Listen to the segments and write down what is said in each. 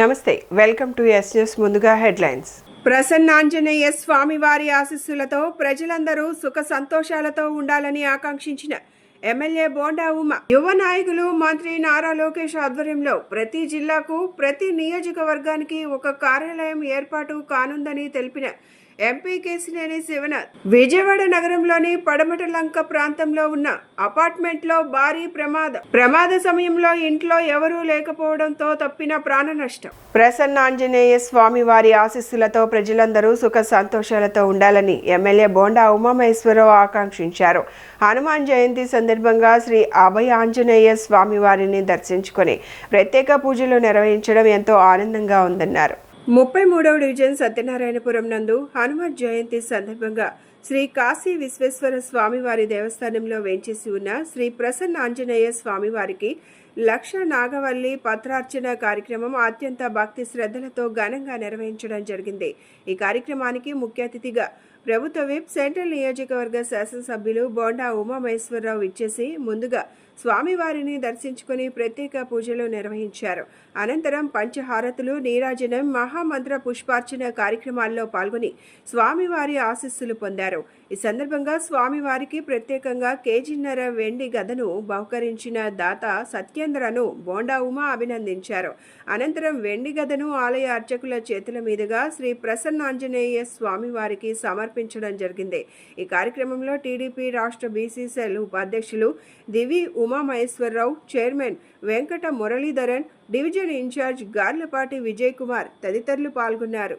నమస్తే, welcome to yes news. ముందుగా headlines. Prasannanjaneya స్వామివారి ఆశీస్సులతో ప్రజలందరూ సుఖ సంతోషాలతో ఉండాలని ఆకాంక్షించిన ఎమ్మెల్యే బోండా ఉమ, యువ నాయకులు మంత్రి నారా లోకేష్ ఆధ్వర్యంలో ప్రతి జిల్లాకు, ప్రతి నియోజకవర్గానికి ఒక కార్యాలయం ఏర్పాటు కానుందని తెలిపిన ఎంపీ కేశినేని శివనాథ్, విజయవాడ నగరంలోని పడమట లంక ప్రాంతంలో ఉన్న అపార్ట్మెంట్ లో భారీ ప్రమాద సమయంలో ఇంట్లో ఎవరూ లేకపోవడంతో తప్పిన ప్రాణ నష్టం. ప్రసన్న ఆంజనేయ స్వామి వారి ఆశీస్సులతో ప్రజలందరూ సుఖ సంతోషాలతో ఉండాలని ఎమ్మెల్యే బోండా ఉమామహేశ్వరరావు ఆకాంక్షించారు. హనుమాన్ జయంతి సందర్భంగా శ్రీ అభయ ఆంజనేయ స్వామి వారిని దర్శించుకొని ప్రత్యేక పూజలు నిర్వహించడం ఎంతో ఆనందంగా ఉందన్నారు. 33వ డివిజన్ సత్యనారాయణపురం నందు హనుమత్ జయంతి సందర్భంగా శ్రీ కాశీ విశ్వేశ్వర స్వామివారి దేవస్థానంలో వేంచేసి ఉన్న శ్రీ ప్రసన్న ఆంజనేయ స్వామివారికి లక్ష నాగవల్లి పత్రార్చన కార్యక్రమం అత్యంత భక్తి శ్రద్ధలతో ఘనంగా నిర్వహించడం జరిగింది. ఈ కార్యక్రమానికి ముఖ్య అతిథిగా ప్రభుత్వ విప్ సెంట్రల్ నియోజకవర్గ శాసనసభ్యులు బోండా ఉమామహేశ్వరరావు ఇచ్చేసి ముందుగా స్వామివారిని దర్శించుకుని ప్రత్యేక పూజలు నిర్వహించారు. అనంతరం పంచహారతులు, నీరాజనం, మహామంత్ర పుష్పార్చన కార్యక్రమాల్లో పాల్గొని స్వామివారి ఆశీస్సులు పొందారు. ఈ సందర్భంగా స్వామివారికి ప్రత్యేకంగా కేజీన్నర వెండి గదను బహుకరించిన దాత సత్యేంద్రను బోండా ఉమా అభినందించారు. అనంతరం వెండి గదను ఆలయ అర్చకుల చేతుల మీదుగా శ్రీ ప్రసన్నాంజనేయ స్వామివారికి సమర్పించడం జరిగింది. ఈ కార్యక్రమంలో టీడీపీ రాష్ట్ర బీసీ సెల్ ఉపాధ్యక్షులు Divi Umamaheswararao, chairman Venkata Muralidharan, division in charge Garlapati Vijay Kumar తదితరులు పాల్గొన్నారు.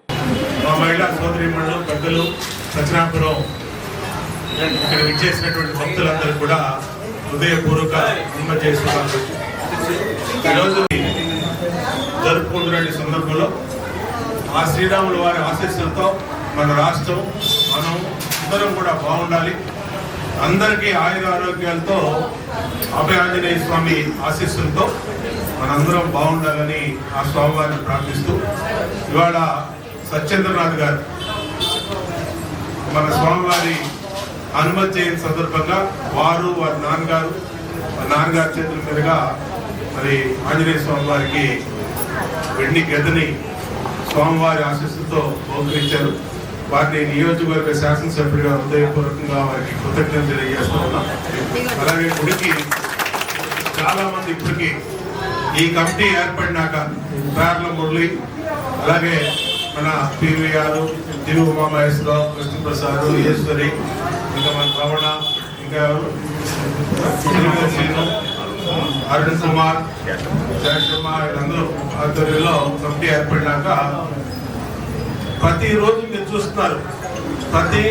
జరుపుకుంటున్న సందర్భంలో ఆ శ్రీరాముల వారి ఆశీస్సులతో మన రాష్ట్రం, మనం అందరం కూడా బాగుండాలి. అందరికీ ఆయుర ఆరోగ్యాలతో అభయ ఆంజనేయ స్వామి ఆశీస్సులతో మనందరం బాగుండాలని ఆ స్వామివారిని ప్రార్థిస్తూ, ఇవాళ సత్యేంద్రనాథ్ గారు మన స్వామివారి హనుమత్ జయంతి సందర్భంగా వారి నాన్నగారి చేతుల మీదుగా మరి ఆంజనేయ స్వామి వారికి వెండి గదని స్వామివారి ఆశీస్సులతో బహుకరించారు. వారిని నియోజకవర్గ శాసనసభ్యుడిగా హృదయపూర్వకంగా వారికి కృతజ్ఞతలు తెలియజేస్తూ ఉన్నాం. అలాగే గుడికి చాలా మంది ఇప్పటికీ ఈ కమిటీ ఏర్పడినాక పేర్ల మురళి, అలాగే మన పివిఆర్, దివి ఉమామహేశ్వరరావు, కృష్ణప్రసాద్, ఈశ్వరి, ఇంకా మన రమణ, ఇంకా అరుణ్ కుమార్, జయశర్మ, వీళ్ళందరూ ఆధ్వర్యంలో కమిటీ ఏర్పడినాక ప్రతిరోజు మీరు చూస్తున్నారు, ప్రతి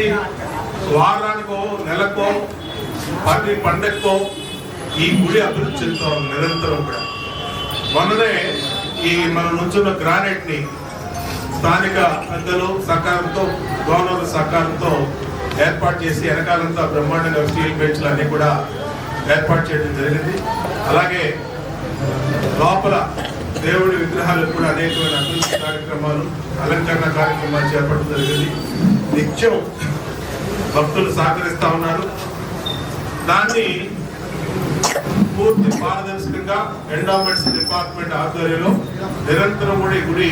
వారానికో నెలకో ప్రతి పండగకో ఈ గుడి అభివృద్ధి చెందుతూ ఉంది నిరంతరం కూడా. మొన్ననే ఈ మనం నుంచున్న గ్రానైట్ని స్థానిక పెద్దలు సహకారంతో, గవర్నర్ల సహకారంతో ఏర్పాటు చేసి వెనకాలంతా బ్రహ్మాండంగా స్టీల్ బెంచ్లు అన్నీ కూడా ఏర్పాటు చేయడం జరిగింది. అలాగే లోపల దేవుడి విగ్రహాలకు కూడా అనేకమైన అభివృద్ధి కార్యక్రమాలు, అలంకరణ కార్యక్రమాలు చేపట్టడం జరిగింది. నిత్యం భక్తులు సహకరిస్తూ ఉన్నారు. దాన్ని పూర్తి పారదర్శకంగా ఎండోమెంట్స్ డిపార్ట్మెంట్ ఆధ్వర్యంలో నిరంతరం కూడా ఈ గుడి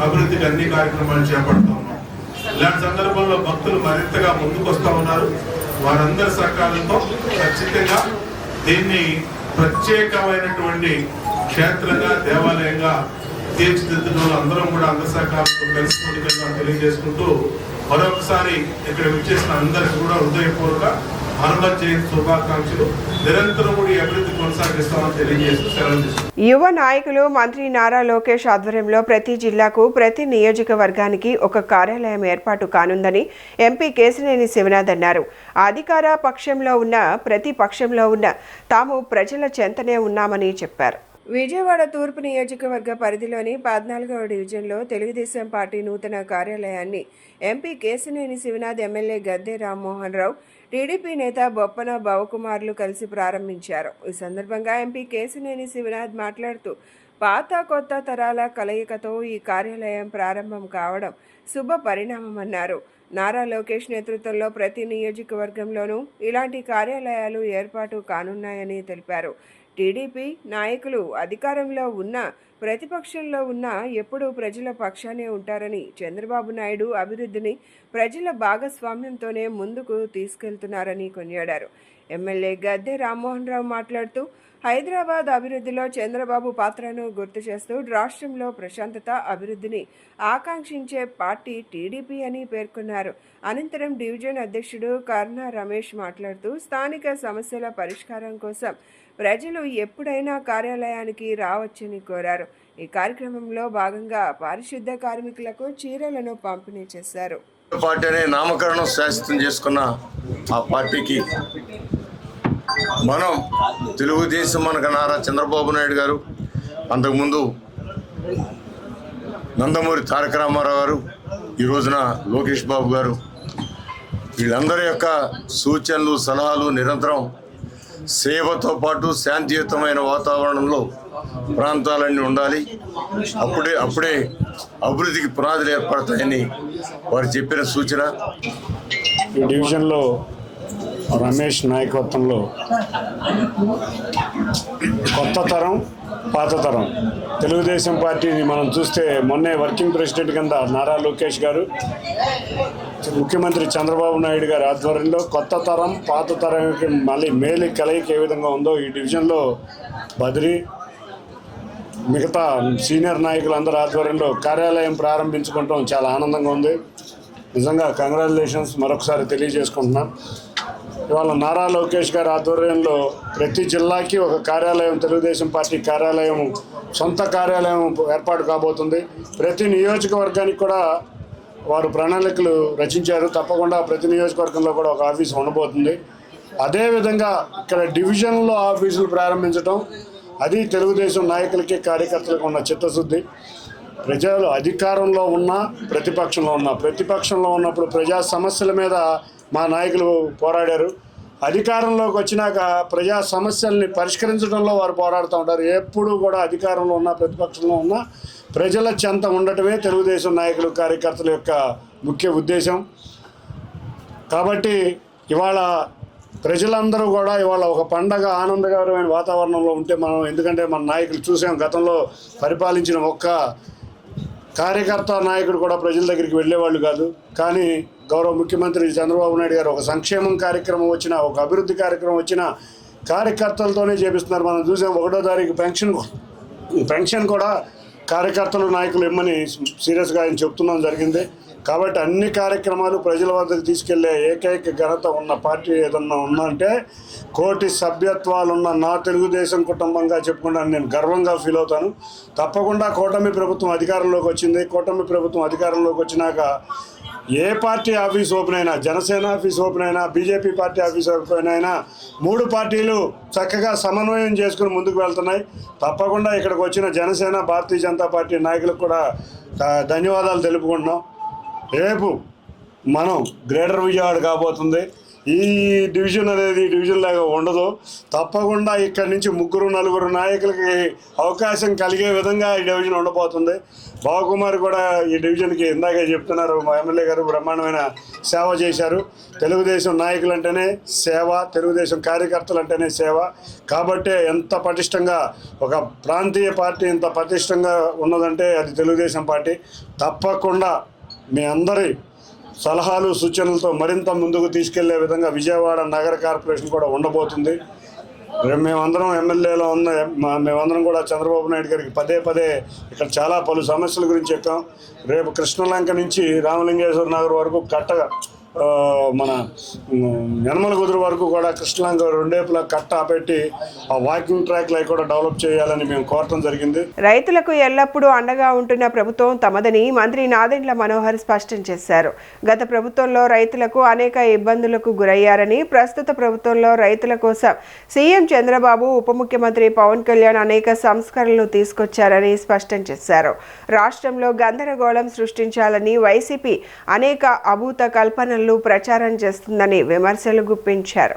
అభివృద్ధికి అన్ని కార్యక్రమాలు చేపడుతూ ఉన్నాం. ఇలాంటి సందర్భంలో భక్తులు మరింతగా ముందుకు వస్తూ ఉన్నారు. వారందరి సహకారంతో ఖచ్చితంగా దీన్ని ప్రత్యేకమైనటువంటి క్షేత్రంగా, దేవాలయంగా తీర్చిదిద్దడంలో అందరం కూడా అందరి సహకారంతో కలిసి తెలియజేసుకుంటూ మరొకసారి ఇక్కడ విచ్చేసిన అందరికీ కూడా హృదయపూర్వక హనుమత్ జయంతి శుభాకాంక్షలు. నిరంతరం కూడా అభివృద్ధి కొనసాగిస్తామని తెలియజేస్తూ సెలవు తీసుకుంటాం. యువ నాయకులు మంత్రి నారా లోకేష్ ఆధ్వర్యంలో ప్రతి జిల్లాకు, ప్రతి నియోజకవర్గానికి ఒక కార్యాలయం ఏర్పాటు కానుందని ఎంపీ కేశినేని శివనాథ్ అన్నారు. అధికార పక్షంలో ఉన్న, ప్రతి పక్షంలో ఉన్న తాము ప్రజల చెంతనే ఉన్నామని చెప్పారు. విజయవాడ తూర్పు నియోజకవర్గ పరిధిలోని 14వ డివిజన్లో తెలుగుదేశం పార్టీ నూతన కార్యాలయాన్ని MP Kesineni Sivanath, MLA Gadde Rammohan Rao, TDP నేత బొప్పన భవకుమార్లు కలిసి ప్రారంభించారు. ఈ సందర్భంగా ఎంపీ కేశినేని శివనాథ్ మాట్లాడుతూ, పాత కొత్త తరాల కలయికతో ఈ కార్యాలయం ప్రారంభం కావడం శుభ పరిణామమన్నారు. నారా లోకేష్ నేతృత్వంలో ప్రతి నియోజకవర్గంలోనూ ఇలాంటి కార్యాలయాలు ఏర్పాటు కానున్నాయని తెలిపారు. టీడీపీ నాయకులు అధికారంలో ఉన్న ప్రతిపక్షంలో ఉన్నా ఎప్పుడూ ప్రజల పక్షానే ఉంటారని, చంద్రబాబు నాయుడు అభివృద్ధిని ప్రజల భాగస్వామ్యంతోనే ముందుకు తీసుకెళ్తున్నారని కొనియాడారు. ఎమ్మెల్యే గద్దె రామ్మోహన్ రావు మాట్లాడుతూ హైదరాబాద్ అభివృద్ధిలో చంద్రబాబు పాత్రను గుర్తు చేస్తూ రాష్ట్రంలో ప్రశాంతత, అభివృద్ధిని ఆకాంక్షించే పార్టీ టీడీపీ అని పేర్కొన్నారు. అనంతరం డివిజన్ అధ్యక్షుడు కర్ణ రమేష్ మాట్లాడుతూ స్థానిక సమస్యల పరిష్కారం కోసం ప్రజలు ఎప్పుడైనా కార్యాలయానికి రావచ్చని కోరారు. ఈ కార్యక్రమంలో భాగంగా పారిశుద్ధ కార్మికులకు చీరలను పంపిణీ చేశారు. పార్టీ అనే నామకరణం శాశ్వతం చేసుకున్న ఆ పార్టీకి మనం తెలుగుదేశం మనకు నారా చంద్రబాబు నాయుడు గారు, అంతకుముందు నందమూరి తారక రామారావు గారు, ఈ రోజున లోకేష్ బాబు గారు, వీళ్ళందరి యొక్క సూచనలు సలహాలు నిరంతరం సేవతో పాటు శాంతియుతమైన వాతావరణంలో ప్రాంతాలన్నీ ఉండాలి. అప్పుడే అభివృద్ధికి పునాదులు ఏర్పడతాయని వారు చెప్పిన సూచన. ఈ డివిజన్లో రమేష్ నాయకత్వంలో కొత్త తరం, పాత తరం తెలుగుదేశం పార్టీని మనం చూస్తే మొన్నే వర్కింగ్ ప్రెసిడెంట్ కింద నారా లోకేష్ గారు, ముఖ్యమంత్రి చంద్రబాబు నాయుడు గారి ఆధ్వర్యంలో కొత్త తరం, పాత తరంకి మళ్ళీ మేలు కలయిక ఏ విధంగా ఉందో ఈ డివిజన్లో బద్రి మిగతా సీనియర్ నాయకులందరి ఆధ్వర్యంలో కార్యాలయం ప్రారంభించుకోవడం చాలా ఆనందంగా ఉంది. నిజంగా కంగ్రాచులేషన్స్ మరొకసారి తెలియజేసుకుంటున్నాం. ఇవాళ నారా లోకేష్ గారి ఆధ్వర్యంలో ప్రతి జిల్లాకి ఒక కార్యాలయం, తెలుగుదేశం పార్టీ కార్యాలయం, సొంత కార్యాలయం ఏర్పాటు కాబోతుంది. ప్రతి నియోజకవర్గానికి కూడా వారు ప్రణాళికలు రచించారు. తప్పకుండా ప్రతి నియోజకవర్గంలో కూడా ఒక ఆఫీసు ఉండబోతుంది. అదేవిధంగా ఇక్కడ డివిజన్లో ఆఫీసులు ప్రారంభించడం, అది తెలుగుదేశం నాయకులకి కార్యకర్తలకు ఉన్న చిత్తశుద్ధి. ప్రజలు అధికారంలో ఉన్నా, ప్రతిపక్షంలో ఉన్నప్పుడు ప్రజా సమస్యల మీద మా నాయకులు పోరాడారు. అధికారంలోకి వచ్చినాక ప్రజా సమస్యల్ని పరిష్కరించడంలో వారు పోరాడుతూ ఉంటారు. ఎప్పుడూ కూడా అధికారంలో ఉన్న, ప్రతిపక్షంలో ఉన్న ప్రజల చెంత ఉండటమే తెలుగుదేశం నాయకులు, కార్యకర్తల యొక్క ముఖ్య ఉద్దేశం. కాబట్టి ఇవాళ ప్రజలందరూ కూడా ఇవాళ ఒక పండగ, ఆనందకరమైన వాతావరణంలో ఉంటే మనం, ఎందుకంటే మన నాయకులు చూసాం, గతంలో పరిపాలించిన ఒక్క కార్యకర్త నాయకుడు కూడా ప్రజల దగ్గరికి వెళ్ళేవాళ్ళు కాదు. కానీ గౌరవ ముఖ్యమంత్రి చంద్రబాబు నాయుడు గారు ఒక సంక్షేమం కార్యక్రమం వచ్చినా, ఒక అభివృద్ధి కార్యక్రమం వచ్చినా కార్యకర్తలతోనే చేపిస్తున్నారు. మనం చూసాం 1వ తారీఖు పెన్షన్ కూడా కార్యకర్తలు, నాయకులు ఇమ్మని సీరియస్గా ఆయన చెప్తున్నాం జరిగింది. కాబట్టి అన్ని కార్యక్రమాలు ప్రజల వద్దకు తీసుకెళ్లే ఏకైక ఘనత ఉన్న పార్టీ ఏదన్నా ఉందంటే కోటి సభ్యత్వాలున్న నా తెలుగుదేశం కుటుంబంగా చెప్పుకుంటాను. నేను గర్వంగా ఫీల్ అవుతాను. తప్పకుండా కూటమి ప్రభుత్వం అధికారంలోకి వచ్చింది. కూటమి ప్రభుత్వం అధికారంలోకి వచ్చినాక ఏ పార్టీ ఆఫీస్ ఓపెన్ అయినా, జనసేన ఆఫీస్ ఓపెన్ అయినా, బీజేపీ పార్టీ ఆఫీస్ ఓపెన్ అయినా 3 పార్టీలు చక్కగా సమన్వయం చేసుకుని ముందుకు వెళ్తున్నాయి. తప్పకుండా ఇక్కడికి వచ్చిన జనసేన, భారతీయ జనతా పార్టీ నాయకులకు కూడా ధన్యవాదాలు తెలుపుకుంటున్నాం. రేపు మనం గ్రేటర్ విజయవాడ కాబోతుంది. ఈ డివిజన్ అనేది డివిజన్ లాగా ఉండదు. తప్పకుండా ఇక్కడి నుంచి 3-4 నాయకులకి అవకాశం కలిగే విధంగా ఈ డివిజన్ ఉండబోతుంది. బావకుమార్ కూడా ఈ డివిజన్కి ఇందాకే చెప్తున్నారు, మా ఎమ్మెల్యే గారు బ్రహ్మాండమైన సేవ చేశారు. తెలుగుదేశం నాయకులు అంటేనే సేవ, తెలుగుదేశం కార్యకర్తలు అంటేనే సేవ. కాబట్టే ఎంత పటిష్టంగా ఒక ప్రాంతీయ పార్టీ ఇంత పటిష్టంగా ఉన్నదంటే అది తెలుగుదేశం పార్టీ. తప్పకుండా మీ అందరి సలహాలు, సూచనలతో మరింత ముందుకు తీసుకెళ్లే విధంగా విజయవాడ నగర కార్పొరేషన్ కూడా ఉండబోతుంది. మేమందరం ఎమ్మెల్యేలో మేమందరం కూడా చంద్రబాబు నాయుడు గారికి పదే ఇక్కడ చాలా పలు సమస్యల గురించి చెప్పాం. రేపు కృష్ణలంక నుంచి రామలింగేశ్వర నగర్ వరకు కట్టగా మన యనమల కుదురు వరకు కూడా కృష్ణలంక రెండేపులా కట్ట పెట్టి ఆ వాకింగ్ ట్రాక్లు అవి కూడా డెవలప్ చేయాలని మేము కోరటం జరిగింది. రైతులకు ఎల్లప్పుడూ అండగా ఉంటున్న ప్రభుత్వం తమదని మంత్రి నాదెండ్ల మనోహర్ స్పష్టం చేశారు. గత ప్రభుత్వంలో రైతులకు అనేక ఇబ్బందులకు గురయ్యారని, ప్రస్తుత ప్రభుత్వంలో రైతుల కోసం సీఎం చంద్రబాబు, ఉప ముఖ్యమంత్రి పవన్ కళ్యాణ్ అనేక సంస్కరణలు తీసుకొచ్చారని స్పష్టం చేశారు. రాష్ట్రంలో గందరగోళం సృష్టించాలని వైసీపీ అనేక అభూత కల్పనలు ప్రచారం చేస్తుందని విమర్శలు గుప్పించారు.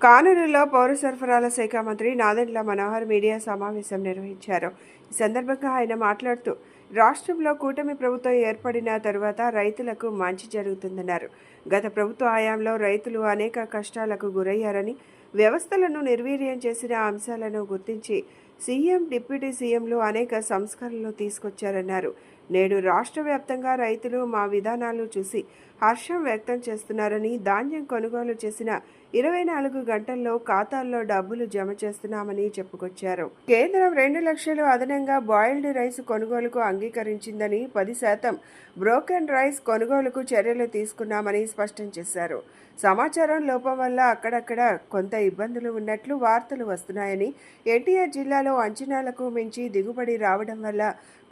కానూరులో పౌర సరఫరాల శాఖ మంత్రి నాదెండ్ల మనోహర్ మీడియా సమావేశం నిర్వహించారు. ఈ సందర్భంగా ఆయన మాట్లాడుతూ రాష్ట్రంలో కూటమి ప్రభుత్వం ఏర్పడిన తరువాత రైతులకు మంచి జరుగుతుందన్నారు. గత ప్రభుత్వ హయాంలో రైతులు అనేక కష్టాలకు గురయ్యారని, వ్యవస్థలను నిర్వీర్యం చేసిన అంశాలను గుర్తించి సీఎం, డిప్యూటీ సీఎంలు అనేక సంస్కరణలు తీసుకొచ్చారన్నారు. నేడు రాష్ట్ర వ్యాప్తంగా రైతులు మా విధానాలు చూసి హర్షం వ్యక్తం చేస్తున్నారని, ధాన్యం కొనుగోలు చేసిన 24 గంటల్లో ఖాతాల్లో డబ్బులు జమ చేస్తున్నామని చెప్పుకొచ్చారు. కేంద్రం 2 లక్షలు అదనంగా బాయిల్డ్ రైస్ కొనుగోలుకు అంగీకరించిందని, 10% బ్రోకెన్ రైస్ కొనుగోలుకు చర్యలు తీసుకున్నామని స్పష్టం చేశారు. సమాచారం లోపం వల్ల అక్కడక్కడ కొంత ఇబ్బందులు ఉన్నట్లు వార్తలు వస్తున్నాయని, ఎన్టీఆర్ జిల్లాలో అంచనాలకు మించి దిగుబడి రావడం వల్ల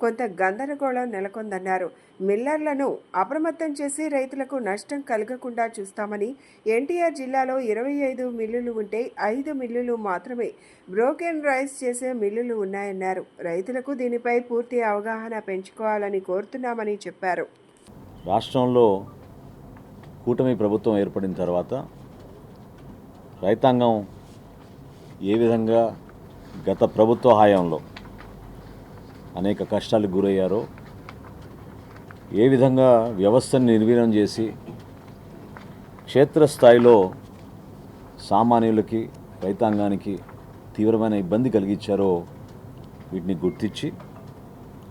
కొంత గందరగోళం నెలకొందన్నారు. మిల్లర్లను అప్రమత్తం చేసి రైతులకు నష్టం కలగకుండా చూస్తామని, ఎన్టీఆర్ జిల్లాలో 25 మిల్లులు ఉంటే 5 మిల్లులు మాత్రమే బ్రోకెన్ రైస్ చేసే మిల్లులు ఉన్నాయన్నారు. రైతులకు దీనిపై పూర్తి అవగాహన పెంచుకోవాలని కోరుతున్నామని చెప్పారు. రాష్ట్రంలో కూటమి ప్రభుత్వం ఏర్పడిన తర్వాత రైతాంగం ఏ విధంగా గత ప్రభుత్వ హయాంలో అనేక కష్టాలకు గురయ్యారో, ఏ విధంగా వ్యవస్థను నిర్వీర్యం చేసి క్షేత్రస్థాయిలో సామాన్యులకి, రైతాంగానికి తీవ్రమైన ఇబ్బంది కలిగించారో వీటిని గుర్తించి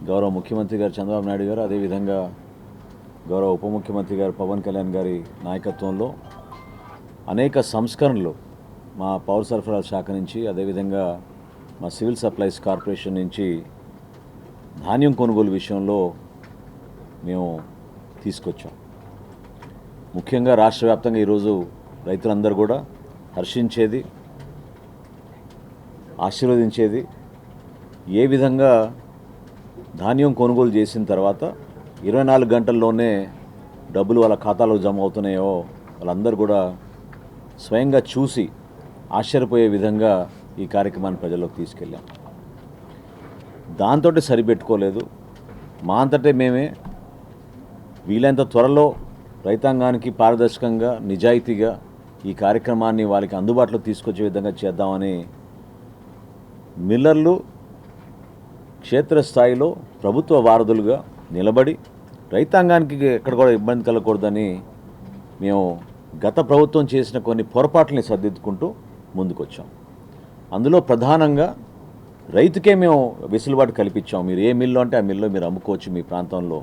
గౌరవ ముఖ్యమంత్రి గారు చంద్రబాబు నాయుడు గారు, అదేవిధంగా గౌరవ ఉప ముఖ్యమంత్రి గారు పవన్ కళ్యాణ్ గారి నాయకత్వంలో అనేక సంస్కరణలు మా పౌర సరఫరాల శాఖ నుంచి, అదేవిధంగా మా సివిల్ సప్లైస్ కార్పొరేషన్ నుంచి ధాన్యం కొనుగోలు విషయంలో మేము తీసుకొచ్చాం. ముఖ్యంగా రాష్ట్ర వ్యాప్తంగా ఈరోజు రైతులందరూ కూడా హర్షించేది, ఆశీర్వదించేది ఏ విధంగా ధాన్యం కొనుగోలు చేసిన తర్వాత 24 గంటల్లోనే డబ్బులు వాళ్ళ ఖాతాలో జమ అవుతున్నాయో వాళ్ళందరూ కూడా స్వయంగా చూసి ఆశ్చర్యపోయే విధంగా ఈ కార్యక్రమాన్ని ప్రజల్లోకి తీసుకెళ్ళాం. దాంతో సరిపెట్టుకోలేదు, మా అంతటే మేమే వీలైనంత త్వరలో రైతాంగానికి పారదర్శకంగా, నిజాయితీగా ఈ కార్యక్రమాన్ని వాళ్ళకి అందుబాటులో తీసుకొచ్చే విధంగా చేద్దామని మిల్లర్లు క్షేత్రస్థాయిలో ప్రభుత్వ వారధులుగా నిలబడి రైతాంగానికి ఎక్కడ కూడా ఇబ్బంది కలగకూడదని మేము గత ప్రభుత్వం చేసిన కొన్ని పొరపాట్లని సర్దిద్దుకుంటూ ముందుకొచ్చాం. అందులో ప్రధానంగా రైతుకే మేము వెసులుబాటు కల్పించాం. మీరు ఏ మిల్లు అంటే ఆ మిల్లో మీరు అమ్ముకోవచ్చు మీ ప్రాంతంలో,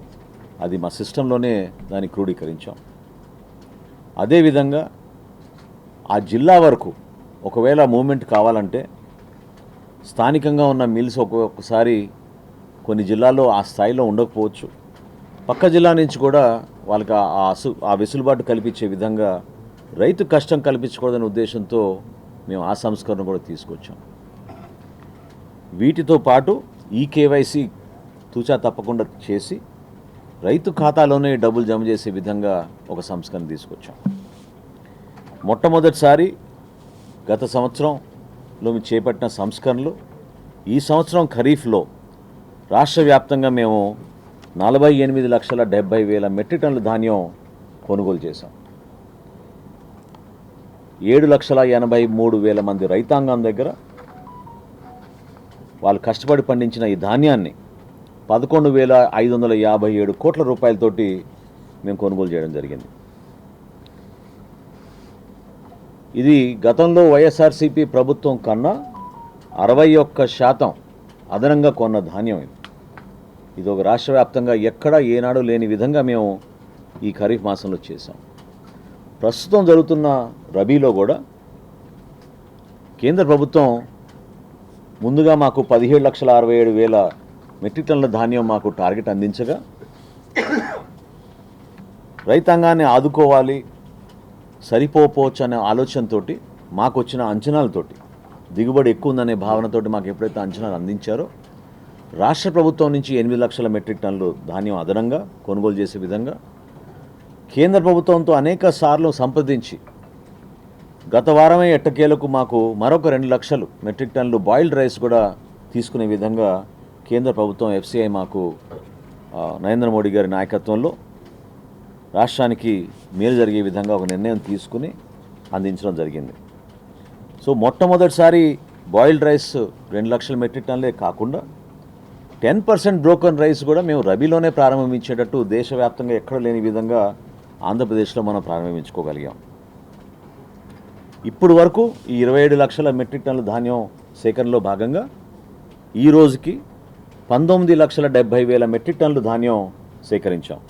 అది మా సిస్టంలోనే దాన్ని క్రోడీకరించాం. అదేవిధంగా ఆ జిల్లా వరకు ఒకవేళ మూమెంట్ కావాలంటే స్థానికంగా ఉన్న మిల్స్ ఒక్కొక్కసారి కొన్ని జిల్లాల్లో ఆ స్థాయిలో ఉండకపోవచ్చు, పక్క జిల్లా నుంచి కూడా వాళ్ళకి ఆ వెసులుబాటు కల్పించే విధంగా రైతు కష్టం కల్పించకూడదనే ఉద్దేశంతో మేము ఆ సంస్కరణ కూడా తీసుకొచ్చాం. వీటితో పాటు ఈ కేవైసీ తూచా తప్పకుండా చేసి రైతు ఖాతాలోనే డబ్బులు జమ చేసే విధంగా ఒక సంస్కరణ తీసుకొచ్చాం. మొట్టమొదటిసారి గత సంవత్సరంలో మేము చేపట్టిన సంస్కరణలు ఈ సంవత్సరం ఖరీఫ్లో రాష్ట్ర వ్యాప్తంగా మేము 48,70,000 మెట్రిక్ టన్నుల ధాన్యం కొనుగోలు చేశాం. 7,83,000 మంది రైతాంగం దగ్గర వాళ్ళు కష్టపడి పండించిన ఈ ధాన్యాన్ని 11,557 కోట్ల రూపాయలతోటి మేము కొనుగోలు చేయడం జరిగింది. ఇది గతంలో వైఎస్ఆర్సీపీ ప్రభుత్వం కన్నా 61% అదనంగా కొన్న ధాన్యం. ఇది ఒక రాష్ట్ర వ్యాప్తంగా ఎక్కడా ఏనాడు లేని విధంగా మేము ఈ ఖరీఫ్ మాసంలో చేశాం. ప్రస్తుతం జరుగుతున్న రబీలో కూడా కేంద్ర ప్రభుత్వం ముందుగా మాకు 17,67,000 మెట్రిక్ టన్నుల ధాన్యం మాకు టార్గెట్ అందించగా, రైతాంగాన్ని ఆదుకోవాలి, సరిపోవచ్చు అనే ఆలోచనతో మాకు వచ్చిన అంచనాలతోటి, దిగుబడి ఎక్కువ ఉందనే భావనతోటి మాకు ఎప్పుడైతే అంచనాలు అందించారో రాష్ట్ర ప్రభుత్వం నుంచి 8 లక్షల మెట్రిక్ టన్నులు ధాన్యం అదనంగా కొనుగోలు చేసే విధంగా కేంద్ర ప్రభుత్వంతో అనేక సార్లు సంప్రదించి గత వారమే ఎట్టకేలకు మాకు మరొక 2 లక్షలు మెట్రిక్ టన్నులు బాయిల్డ్ రైస్ కూడా తీసుకునే విధంగా కేంద్ర ప్రభుత్వం ఎఫ్సిఐ మాకు నరేంద్ర మోడీ గారి నాయకత్వంలో రాష్ట్రానికి మేలు జరిగే విధంగా ఒక నిర్ణయం తీసుకుని అందించడం జరిగింది. సో మొట్టమొదటిసారి బాయిల్డ్ రైస్ 2 లక్షల మెట్రిక్ టన్నులే కాకుండా 10% బ్రోకన్ రైస్ కూడా మేము రబీలోనే ప్రారంభించేటట్టు దేశవ్యాప్తంగా ఎక్కడ లేని విధంగా ఆంధ్రప్రదేశ్లో మనం ప్రారంభించుకోగలిగాం. ఇప్పుడు వరకు ఈ 27 లక్షల మెట్రిక్ టన్నుల ధాన్యం సేకరణలో భాగంగా ఈ రోజుకి 19,70,000 మెట్రిక్ టన్నులు ధాన్యం సేకరించాం.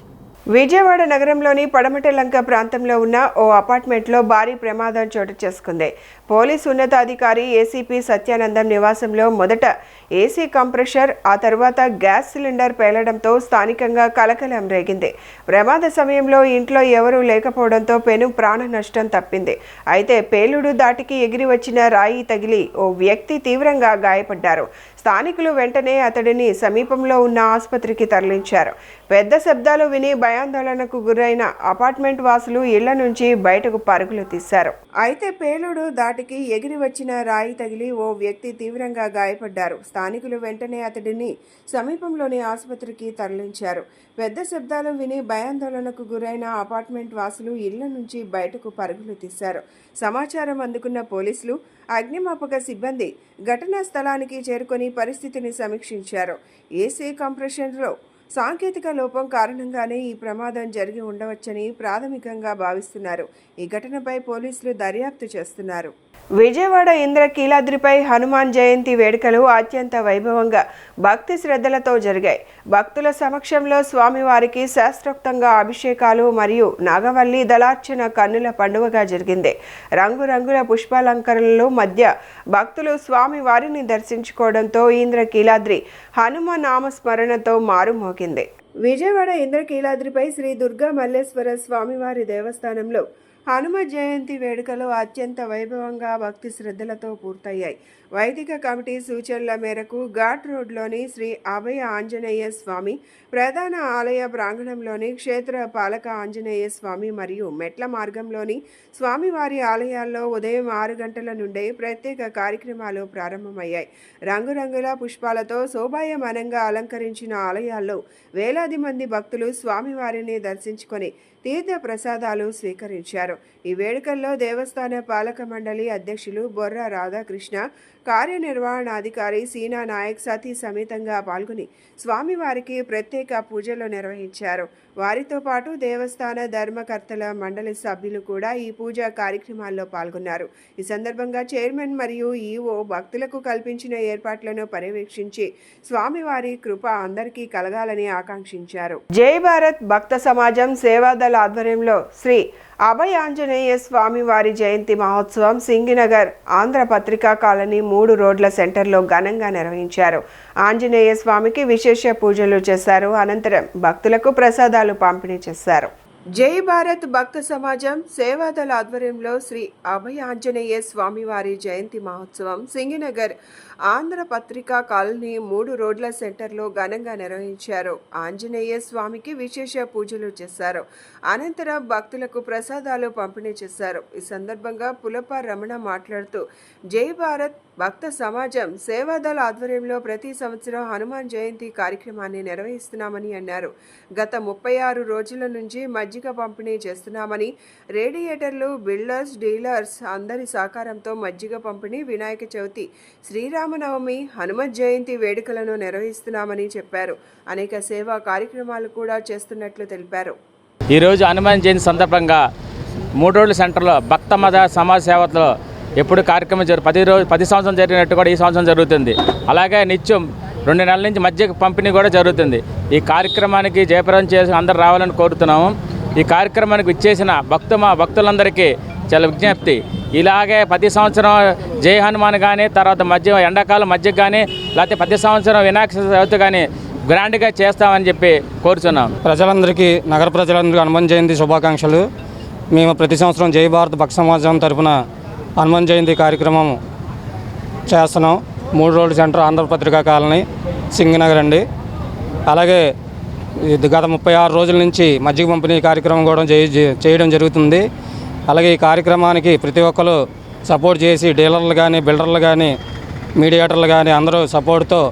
విజయవాడ నగరంలోని పడమటలంక ప్రాంతంలో ఉన్న ఓ అపార్ట్మెంట్లో భారీ ప్రమాదం చోటు చేసుకుంది. పోలీసు ఉన్నతాధికారి ఏసీపీ సత్యానందం నివాసంలో మొదట ఏసీ కంప్రెషర్, ఆ తర్వాత గ్యాస్ సిలిండర్ పేలడంతో స్థానికంగా కలకలం రేగింది. ప్రమాద సమయంలో ఇంట్లో ఎవరూ లేకపోవడంతో పెను ప్రాణ నష్టం తప్పింది. అయితే పేలుడు దాటికి ఎగిరి వచ్చిన రాయి తగిలి ఓ వ్యక్తి తీవ్రంగా గాయపడ్డారు. స్థానికులు వెంటనే అతడిని సమీపంలో ఉన్న ఆసుపత్రికి తరలించారు. పెద్ద శబ్దాలు విని భయాందోళనకు గురైన అపార్ట్మెంట్ వాసులు ఇళ్ల నుంచి బయటకు పరుగులు తీశారు. అయితే పేలుడు దాటికి ఎగిరి వచ్చిన రాయి తగిలి ఓ వ్యక్తి తీవ్రంగా గాయపడ్డారు. స్థానికులు వెంటనే అతడిని సమీపంలోని ఆసుపత్రికి తరలించారు. పెద్ద శబ్దాలు విని భయాందోళనకు గురైన అపార్ట్మెంట్ వాసులు ఇళ్ల నుంచి బయటకు పరుగులు తీశారు. సమాచారం అందుకున్న పోలీసులు, అగ్నిమాపక సిబ్బంది ఘటనా స్థలానికి చేరుకొని పరిస్థితిని సమీక్షించారు. ఏసీ కంప్రెషన్లో సాంకేతిక లోపం కారణంగానే ఈ ప్రమాదం జరిగి ఉండవచ్చని ప్రాథమికంగా భావిస్తున్నారు. ఈ ఘటనపై పోలీసులు దర్యాప్తు చేస్తున్నారు. విజయవాడ ఇంద్రకీలాద్రిపై హనుమాన్ జయంతి వేడుకలు అత్యంత వైభవంగా భక్తి శ్రద్ధలతో జరిగాయి. భక్తుల సమక్షంలో స్వామివారికి శాస్త్రోక్తంగా అభిషేకాలు మరియు నాగవల్లి దళార్చన కన్నుల పండుగగా జరిగింది. రంగురంగుల పుష్పాలంకరణల మధ్య భక్తులు స్వామివారిని దర్శించుకోవడంతో ఇంద్రకీలాద్రి హనుమ నామస్మరణతో మారుమోగింది. విజయవాడ ఇంద్రకీలాద్రిపై శ్రీ దుర్గా మల్లేశ్వర స్వామివారి దేవస్థానంలో హనుమ జయంతి వేడుకలు అత్యంత వైభవంగా భక్తి శ్రద్ధలతో పూర్తయ్యాయి. వైదిక కమిటీ సూచనల మేరకు ఘాట్ రోడ్లోని శ్రీ అభయ ఆంజనేయ స్వామి ప్రధాన ఆలయ ప్రాంగణంలోని క్షేత్ర పాలక ఆంజనేయ స్వామి మరియు మెట్ల మార్గంలోని స్వామివారి ఆలయాల్లో ఉదయం 6 గంటల నుండే ప్రత్యేక కార్యక్రమాలు ప్రారంభమయ్యాయి. రంగురంగుల పుష్పాలతో శోభాయమానంగా అలంకరించిన ఆలయాల్లో వేలాది మంది భక్తులు స్వామివారిని దర్శించుకొని తీర్థ ప్రసాదాలు స్వీకరించారు. ఈ వేడుకల్లో దేవస్థాన పాలక మండలి అధ్యక్షులు బొర్రా రాధాకృష్ణ, కార్యనిర్వహణాధికారి సీనా నాయక్ సతీ సమేతంగా పాల్గొని స్వామివారికి ప్రత్యేక పూజలు నిర్వహించారు. వారితో పాటు దేవస్థాన ధర్మకర్తల మండలి సభ్యులు కూడా ఈ పూజా కార్యక్రమాల్లో పాల్గొన్నారు. ఈ సందర్భంగా చైర్మన్ మరియు ఈఓ భక్తులకు కల్పించిన ఏర్పాట్లను పర్యవేక్షించి స్వామివారి కృప అందరికీ కలగాలని ఆకాంక్షించారు. జై భారత్ భక్త సమాజం సేవాదళ ఆధ్వర్యంలో శ్రీ అభయ ఆంజనేయ స్వామి వారి జయంతి మహోత్సవం సింగినగర్ ఆంధ్ర పత్రికా కాలనీ 3 రోడ్ల సెంటర్లో ఘనంగా నిర్వహించారు. ఆంజనేయ స్వామికి విశేష పూజలు చేశారు. అనంతరం భక్తులకు ప్రసాదాలు పంపిణీ చేశారు. జై భారత్ భక్త సమాజం సేవాదళ ఆధ్వర్యంలో శ్రీ అభయ ఆంజనేయ స్వామివారి జయంతి మహోత్సవం సింగినగర్ ఆంధ్ర పత్రికా కాలనీ 3 రోడ్ల సెంటర్లో ఘనంగా నిర్వహించారు. ఆంజనేయ స్వామికి విశేష పూజలు చేశారు. అనంతరం భక్తులకు ప్రసాదాలు పంపిణీ చేశారు. ఈ సందర్భంగా పులప రమణ మాట్లాడుతూ జై భారత్ భక్త సమాజం సేవాదళ ఆధ్వర్యంలో ప్రతి సంవత్సరం హనుమాన్ జయంతి కార్యక్రమాన్ని నిర్వహిస్తున్నామని అన్నారు. గత 36 రోజుల నుంచి మజ్జిగ పంపిణీ చేస్తున్నామని, రేడియేటర్లు, బిల్డర్స్, డీలర్స్ అందరి సహకారంతో మజ్జిగ పంపిణీ, వినాయక చవితి, శ్రీరామనవమి, హనుమత్ జయంతి వేడుకలను నిర్వహిస్తున్నామని చెప్పారు. అనేక సేవా కార్యక్రమాలు కూడా చేస్తున్నట్లు తెలిపారు. ఈరోజు హనుమాన్ జయంతి సందర్భంగా 3 రోడ్ల సెంటర్లో భక్త మత సమాజ సేవలో ఎప్పుడు కార్యక్రమం 10 సంవత్సరం జరిగినట్టు కూడా ఈ సంవత్సరం జరుగుతుంది. అలాగే నిత్యం 2 నెలల నుంచి మధ్య పంపిణీ కూడా జరుగుతుంది. ఈ కార్యక్రమానికి జయప్రదం చేసి అందరూ రావాలని కోరుతున్నాము. ఈ కార్యక్రమానికి ఇచ్చేసిన భక్తులందరికీ చాలా విజ్ఞప్తి, ఇలాగే ప్రతి సంవత్సరం జై హనుమాన్ కానీ, తర్వాత ఎండాకాలం మధ్య కానీ, లేకపోతే ప్రతి సంవత్సరం వినాయక చవితి కానీ గ్రాండ్గా చేస్తామని చెప్పి కోరుచున్నాం. ప్రజలందరికీ, నగర ప్రజలందరికీ హనుమాన్ జయంతి శుభాకాంక్షలు. మేము ప్రతి సంవత్సరం జై భారత్ భక్త సమాజం తరఫున హనుమాన్ జయంతి కార్యక్రమం చేస్తున్నాం. 3 రోడ్ల సెంటర్ ఆంధ్ర పత్రికా కాలనీ సింగనగర్ అండి. అలాగే గత 36 రోజుల నుంచి మజ్జిగ పంపిణీ కార్యక్రమం కూడా చేయడం జరుగుతుంది. అలాగే ఈ కార్యక్రమానికి ప్రతి ఒక్కరు సపోర్ట్ చేసి, డీలర్లు కానీ, బిల్డర్లు కానీ, మీడియేటర్లు కానీ అందరూ సపోర్ట్తో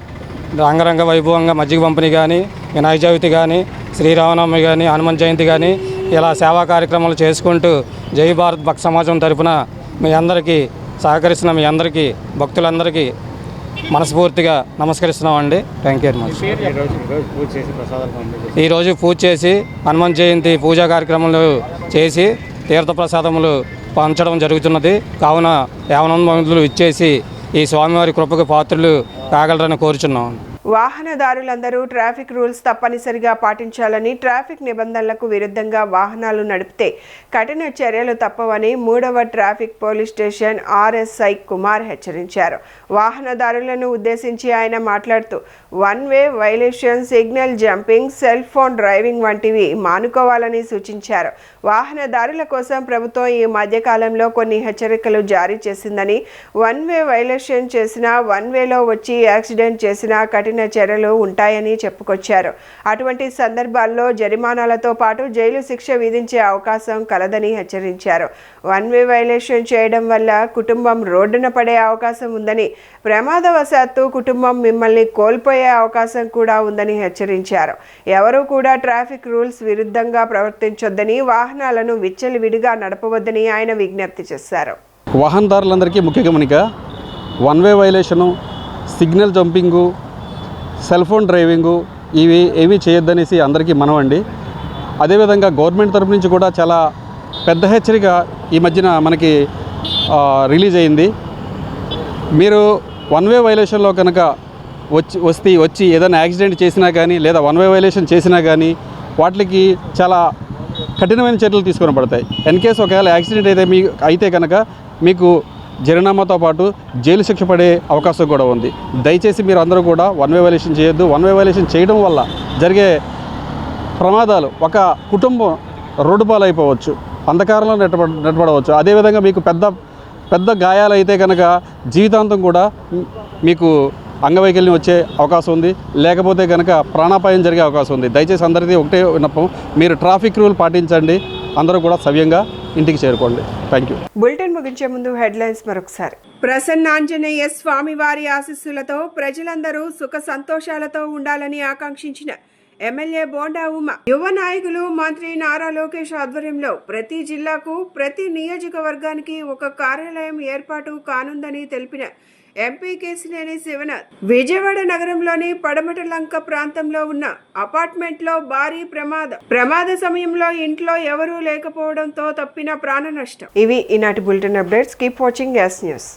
రంగరంగ వైభవంగా మజ్జిగ పంపిణీ కానీ, వినాయక చవితి కానీ, శ్రీరామనవమి కానీ, హనుమాన్ జయంతి కానీ ఇలా సేవా కార్యక్రమాలు చేసుకుంటూ జై భారత్ భక్త సమాజం తరఫున మీ అందరికీ సహకరిస్తున్న మీ అందరికీ భక్తులందరికీ మనస్ఫూర్తిగా నమస్కరిస్తున్నామండి. Thank you very much. ఈరోజు పూజ చేసి హనుమాన్ జయంతి పూజా కార్యక్రమాలు చేసి తీర్థప్రసాదములు పంచడం జరుగుతున్నది. కావున 50 మందులు ఇచ్చేసి ఈ స్వామివారి కృపకు పాత్రలు కాగలరని కోరుచున్నాం. వాహనదారులందరూ ట్రాఫిక్ రూల్స్ తప్పనిసరిగా పాటించాలని, ట్రాఫిక్ నిబంధనలకు విరుద్ధంగా వాహనాలు నడిపితే కఠిన చర్యలు తప్పవని 3వ traffic police station RSI Kumar హెచ్చరించారు. వాహనదారులను ఉద్దేశించి ఆయన మాట్లాడుతూ one way violation, signal jumping, cell phone driving వంటివి మానుకోవాలని సూచించారు. వాహనదారుల కోసం ప్రభుత్వం ఈ మధ్యకాలంలో కొన్ని హెచ్చరికలు జారీ చేసిందని, వన్ వే వైలేషన్ చేసినా, వన్ వేలో వచ్చి యాక్సిడెంట్ చేసినా కఠిన చర్యలు ఉంటాయని చెప్పుకొచ్చారు. అటువంటి సందర్భాల్లో జరిమానాలతో పాటు జైలు శిక్ష విధించే అవకాశం కలదని హెచ్చరించారు. వన్ వే వైలేషన్ చేయడం వల్ల కుటుంబం రోడ్డున పడే అవకాశం ఉందని, ప్రమాదవశాత్తు కుటుంబం మిమ్మల్ని కోల్పోయే అవకాశం కూడా ఉందని హెచ్చరించారు. ఎవరూ కూడా ట్రాఫిక్ రూల్స్ విరుద్ధంగా ప్రవర్తించొద్దని, వాహనాలను విచ్చలవిడిగా నడపవద్దని ఆయన విజ్ఞప్తి చేశారు. వాహనదారులందరికీ ముఖ్య గమనిక, one way violation, signal jumping, cell phone driving ఏవి చేయొద్దనేసి అందరికీ మనవండి. అదేవిధంగా గవర్నమెంట్ తరపు నుంచి కూడా చాలా పెద్ద హెచ్చరిక ఈ మధ్యన మనకి రిలీజ్ అయింది. మీరు వన్ వే వైలేషన్లో కనుక వచ్చి ఏదైనా యాక్సిడెంట్ చేసినా కానీ, లేదా వన్ వే వైలేషన్ చేసినా కానీ వాటికి చాలా కఠినమైన చర్యలు తీసుకొని పడతాయి. ఇన్ కేసు ఒకవేళ యాక్సిడెంట్ అయితే కనుక మీకు జరిమానాతో పాటు జైలు శిక్ష పడే అవకాశం కూడా ఉంది. దయచేసి మీరు అందరూ కూడా వన్ వే వైలేషన్ చేయొద్దు. వన్ వే వైలేషన్ చేయడం వల్ల జరిగే ప్రమాదాలు, ఒక కుటుంబం రోడ్డు పాలైపోవచ్చు, అంధకారంలో నెట్టబడవచ్చు. అదేవిధంగా మీకు పెద్ద గాయాలు అయితే కనుక జీవితాంతం కూడా మీకు అంగవైకల్యం వచ్చే అవకాశం ఉంది, లేకపోతే కనుక ప్రాణాపాయం జరిగే అవకాశం ఉంది. దయచేసి అందరికీ ఒకటే విన్నపం, మీరు ట్రాఫిక్ రూల్ పాటించండి, అందరూ కూడా సవ్యంగా ఇంటికి చేరుకోండి. Thank you. బులెటిన్ ముగించే ముందు హెడ్లైన్స్ మరొకసారి. ప్రసన్నాంజనేయ స్వామి వారి ఆశీస్సులతో ప్రజలందరూ సుఖ సంతోషాలతో ఉండాలని ఆకాంక్షించిన ఎమ్మెల్యే బోండా ఉమ, యువ నాయకులు మంత్రి నారా లోకేష్ ఆధ్వర్యంలో ప్రతి జిల్లాకు, ప్రతి నియోజకవర్గానికి ఒక కార్యాలయం ఏర్పాటు కానుందని తెలిపిన ఎంపీ కేశినేని శివనాథ్, విజయవాడ నగరంలోని పడమట లంక ప్రాంతంలో ఉన్న అపార్ట్మెంట్లో భారీ ప్రమాద సమయంలో ఇంట్లో ఎవరూ లేకపోవడంతో తప్పిన ప్రాణ నష్టం. ఇవి ఈనాటి బులెటిన్ అప్డేట్స్. కీప్ వాచింగ్ యాస్ న్యూస్.